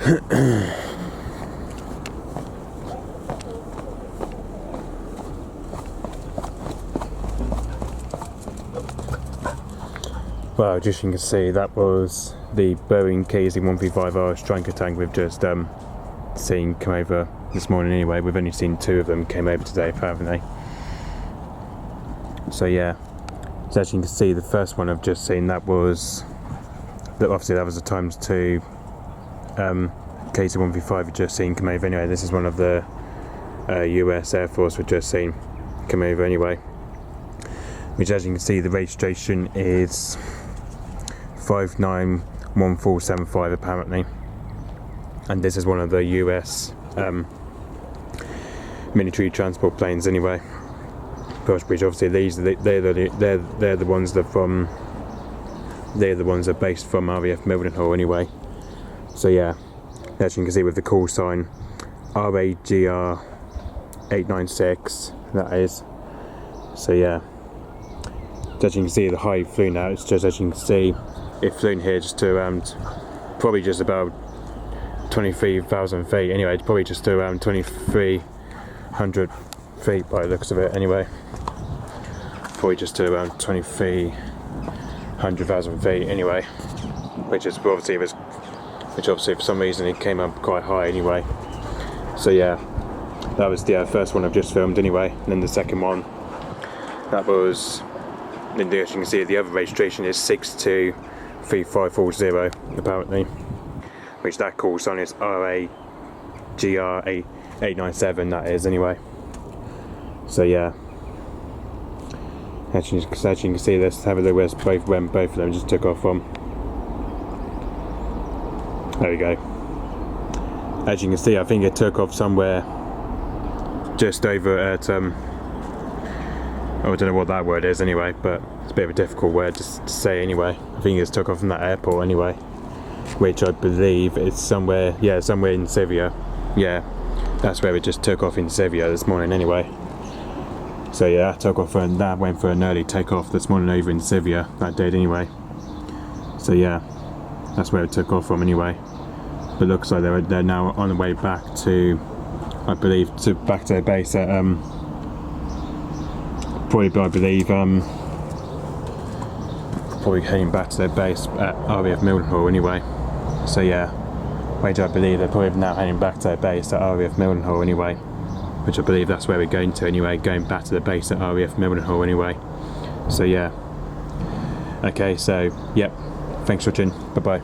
Well, just you can see, that was the Boeing KC-135’s Staratotanker we've just seen come over this morning anyway. We've only seen 2 of them came over today apparently. So yeah, so as you can see, the first one I've just seen, obviously that was the times 2 KC-135 we've just seen come over anyway. This is one of the US Air Force we've just seen come over anyway, which, as you can see, the registration is 591475 apparently, and this is one of the US military transport planes anyway. Which obviously they're the ones that are based from RAF Mildenhall anyway. So yeah, as you can see with the call sign RAGR 896, that is. So yeah, as you can see, the height it flew now, it's just, as you can see, it flew here just to around, probably just about 23,000 feet anyway. It's probably just to around 2,300 feet by the looks of it anyway. Probably just to around 2,300,000 feet anyway, which obviously for some reason it came up quite high anyway. So yeah, that was the first one I've just filmed anyway. And then the second one, that was, as you can see, the other registration is 623540 apparently, which that call sign is RAGR 897, that is anyway. So yeah, as you can see, let's have a look where both of them just took off from. There we go. As you can see, I think it took off somewhere just over at I don't know what that word is anyway, but it's a bit of a difficult word to say anyway. I think it took off from that airport anyway, which I believe is somewhere in Syria. Yeah, that's where it just took off in Syria this morning anyway. So yeah, that went for an early takeoff this morning over in Syria, that did anyway. So yeah, that's where it took off from anyway. But looks like they're now on the way back to, I believe, back to their base at probably heading back to their base at RAF Mildenhall anyway. So yeah, I believe they're probably now heading back to their base at RAF Mildenhall anyway, which I believe that's where we're going to anyway, going back to the base at RAF Mildenhall anyway. So yeah, okay, so yep, thanks for watching, bye bye.